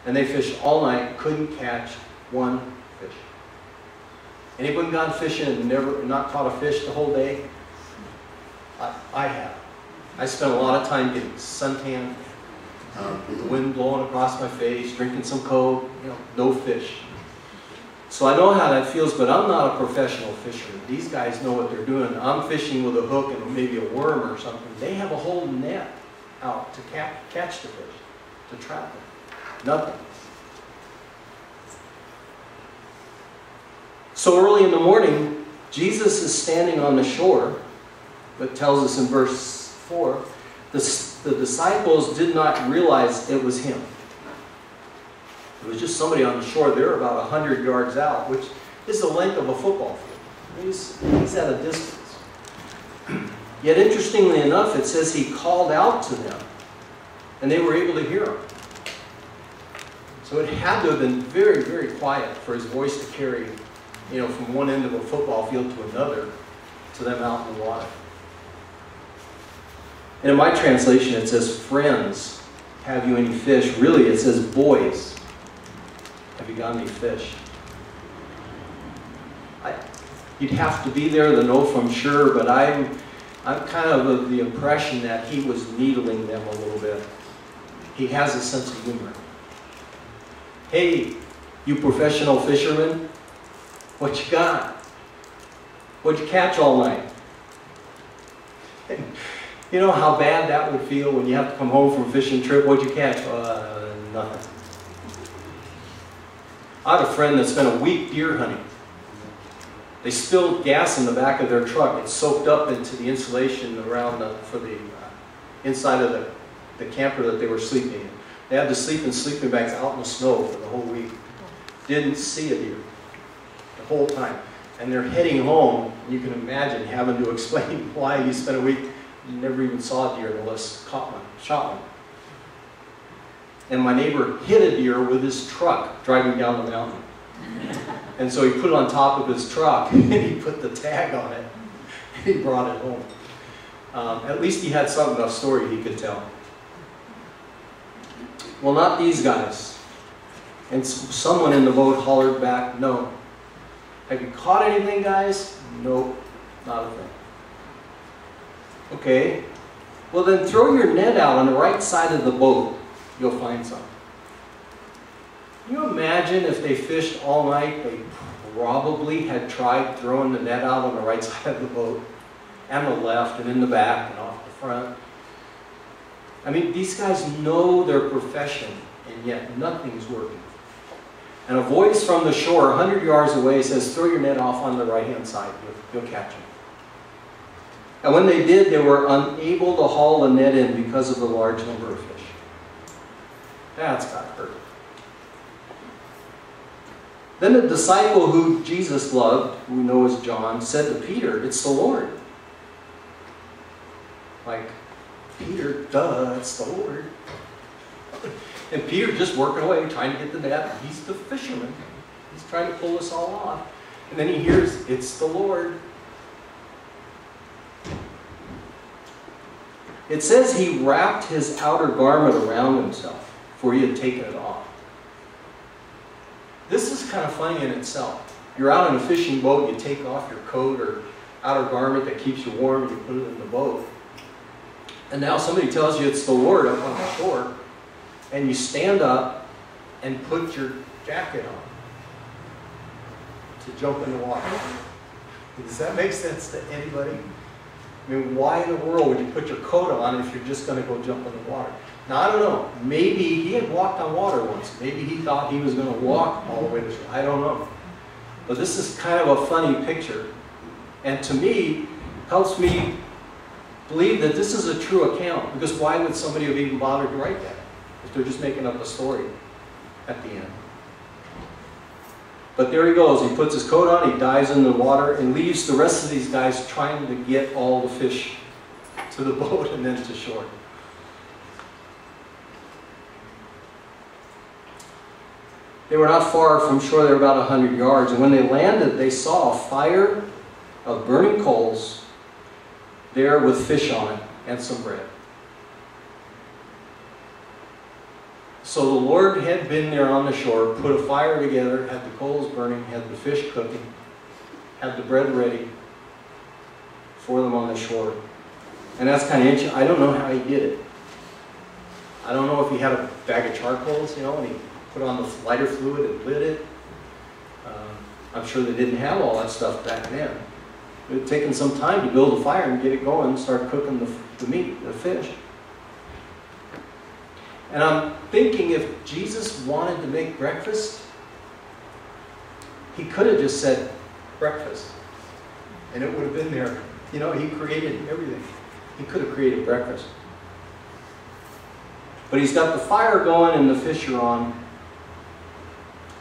And they fished all night, couldn't catch one fish. Anyone gone fishing and not caught a fish the whole day? I have. I spent a lot of time getting suntan, with the wind blowing across my face, drinking some Coke, no fish. So I know how that feels, but I'm not a professional fisherman. These guys know what they're doing. I'm fishing with a hook and maybe a worm or something. They have a whole net out to catch the fish, to trap them. Nothing. So early in the morning, Jesus is standing on the shore, but tells us in verse 4, the disciples did not realize it was him. It was just somebody on the shore. They're about 100 yards out, which is the length of a football field. He's at a distance. Yet interestingly enough, it says he called out to them, and they were able to hear him. So it had to have been very, very quiet for his voice to carry, from one end of a football field to another, to them out in the water. And in my translation, it says, friends, have you any fish? Really, it says, boys, have you got any fish? You'd have to be there to know from sure, but I'm kind of the impression that he was needling them a little bit. He has a sense of humor. Hey, you professional fishermen, what you got? What'd you catch all night? You know how bad that would feel when you have to come home from a fishing trip? What'd you catch? Nothing. I had a friend that spent a week deer hunting. They spilled gas in the back of their truck. It soaked up into the insulation around for the inside of the camper that they were sleeping in. They had to sleep in sleeping bags out in the snow for the whole week. Didn't see a deer the whole time. And they're heading home. You can imagine having to explain why you spent a week. You never even saw a deer unless caught one, shot one. And my neighbor hit a deer with his truck driving down the mountain. And so he put it on top of his truck and he put the tag on it and he brought it home. At least he had some enough story he could tell. Well, not these guys. And someone in the boat hollered back, no. Have you caught anything, guys? Nope, not a thing. Okay, well then throw your net out on the right side of the boat. You'll find some. Can you imagine if they fished all night, they probably had tried throwing the net out on the right side of the boat, and the left, and in the back, and off the front. I mean, these guys know their profession, and yet nothing's working. And a voice from the shore, 100 yards away, says, throw your net off on the right-hand side. You'll catch them. And when they did, they were unable to haul the net in because of the large number of fish. That's got to hurt. Then the disciple who Jesus loved, who we know as John, said to Peter, it's the Lord. Like, Peter, duh, it's the Lord. And Peter just working away, trying to get the net. He's the fisherman. He's trying to pull us all off. And then he hears, it's the Lord. It says he wrapped his outer garment around himself, for he had taken it off. This is kind of funny in itself. You're out in a fishing boat, you take off your coat or outer garment that keeps you warm, and you put it in the boat. And now somebody tells you it's the Lord up on the shore, and you stand up and put your jacket on to jump in the water. Does that make sense to anybody? I mean, why in the world would you put your coat on if you're just going to go jump in the water? Now, I don't know. Maybe he had walked on water once. Maybe he thought he was going to walk all the way to shore. I don't know. But this is kind of a funny picture. And to me, helps me believe that this is a true account. Because why would somebody have even bothered to write that if they're just making up a story at the end? But there he goes. He puts his coat on, he dives in the water, and leaves the rest of these guys trying to get all the fish to the boat and then to shore. They were not far from shore. They were about 100 yards. And when they landed, they saw a fire of burning coals there with fish on it and some bread. So the Lord had been there on the shore, put a fire together, had the coals burning, had the fish cooking, had the bread ready for them on the shore. And that's kind of interesting. I don't know how he did it. I don't know if he had a bag of charcoals, and he put on the lighter fluid and lit it. I'm sure they didn't have all that stuff back then. It had taken some time to build a fire and get it going and start cooking the meat, the fish. And I'm thinking if Jesus wanted to make breakfast, he could have just said breakfast. And it would have been there. He created everything. He could have created breakfast. But he's got the fire going and the fish are on.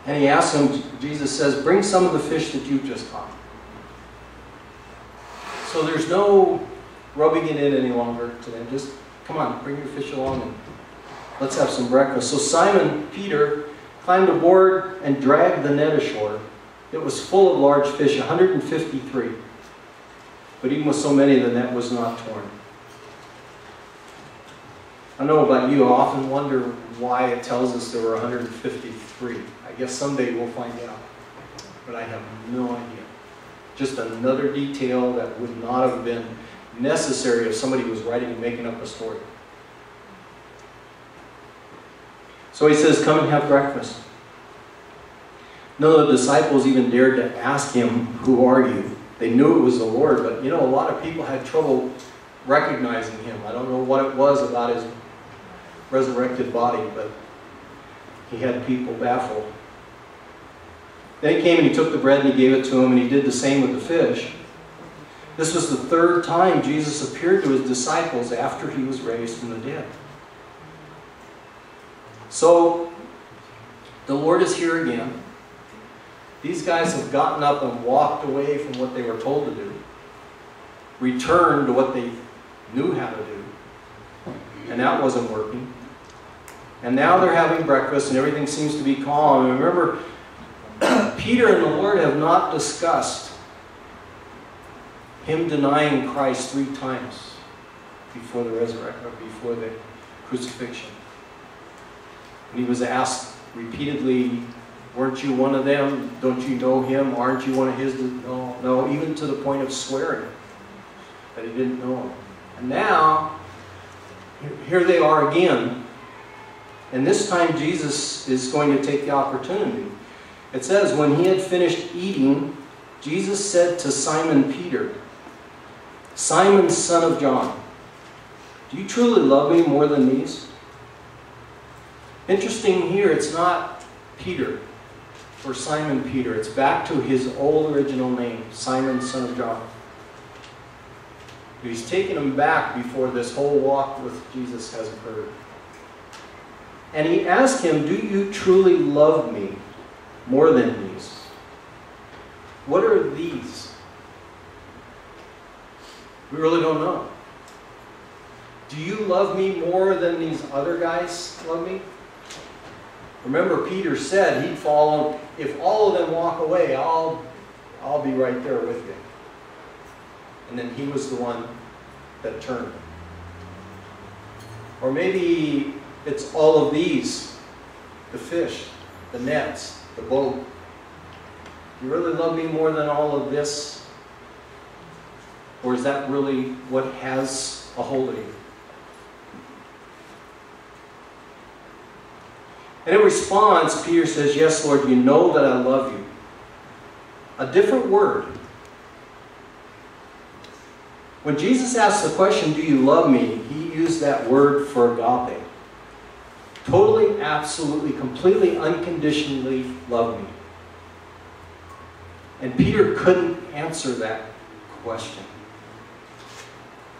And he asks him, Jesus says, bring some of the fish that you've just caught. So there's no rubbing it in any longer to them. Just, come on, bring your fish along and let's have some breakfast. So Simon Peter climbed aboard and dragged the net ashore. It was full of large fish, 153. But even with so many, the net was not torn. I don't know about you, I often wonder why it tells us there were 153. I guess someday we'll find out. But I have no idea. Just another detail that would not have been necessary if somebody was writing and making up a story. So he says, come and have breakfast. None of the disciples even dared to ask him, who are you? They knew it was the Lord, but a lot of people had trouble recognizing him. I don't know what it was about his resurrected body, but he had people baffled. Then he came and he took the bread and he gave it to them, and he did the same with the fish. This was the third time Jesus appeared to his disciples after he was raised from the dead. So, the Lord is here again. These guys have gotten up and walked away from what they were told to do, returned to what they knew how to do, and that wasn't working. And now they're having breakfast and everything seems to be calm. And remember, Peter and the Lord have not discussed him denying Christ 3 times before the resurrection, or before the crucifixion. And he was asked repeatedly, weren't you one of them? Don't you know him? Aren't you one of his? No, even to the point of swearing that he didn't know him. And now, here they are again. And this time Jesus is going to take the opportunity. It says, when he had finished eating, Jesus said to Simon Peter, Simon, son of John, do you truly love me more than these? Interesting here, it's not Peter or Simon Peter. It's back to his old original name, Simon, son of John. He's taken him back before this whole walk with Jesus has occurred. And he asked him, do you truly love me more than these? What are these? We really don't know. Do you love me more than these other guys love me? Remember, Peter said he'd follow. If all of them walk away, I'll be right there with you. And then he was the one that turned. Or maybe it's all of these, the fish, the nets, the boat. You really love me more than all of this? Or is that really what has a hold of you? And in response, Peter says, yes, Lord, you know that I love you. A different word. When Jesus asked the question, do you love me? He used that word for agape. Totally, absolutely, completely, unconditionally love me. And Peter couldn't answer that question.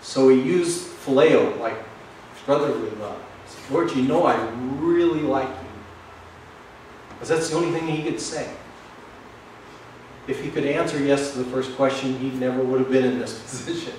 So he used phileo, like brotherly love. Lord, you know I really like you. Because that's the only thing he could say. If he could answer yes to the first question, he never would have been in this position.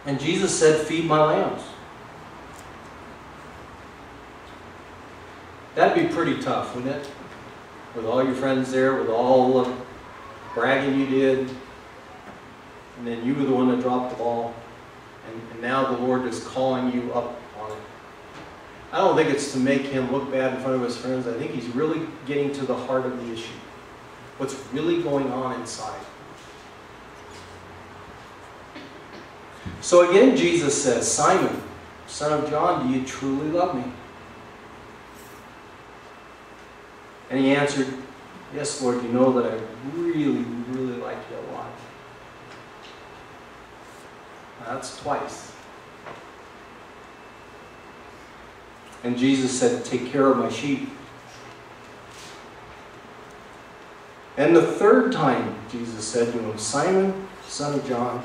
And Jesus said, feed my lambs. That'd be pretty tough, wouldn't it? With all your friends there, with all the bragging you did, and then you were the one that dropped the ball, and now the Lord is calling you up on it. I don't think it's to make him look bad in front of his friends. I think he's really getting to the heart of the issue. What's really going on inside. So again, Jesus says, Simon, son of John, do you truly love me? And he answered, yes, Lord, you know that I really, really like you a lot. That's twice. And Jesus said, take care of my sheep. And the third time, Jesus said to him, Simon, son of John,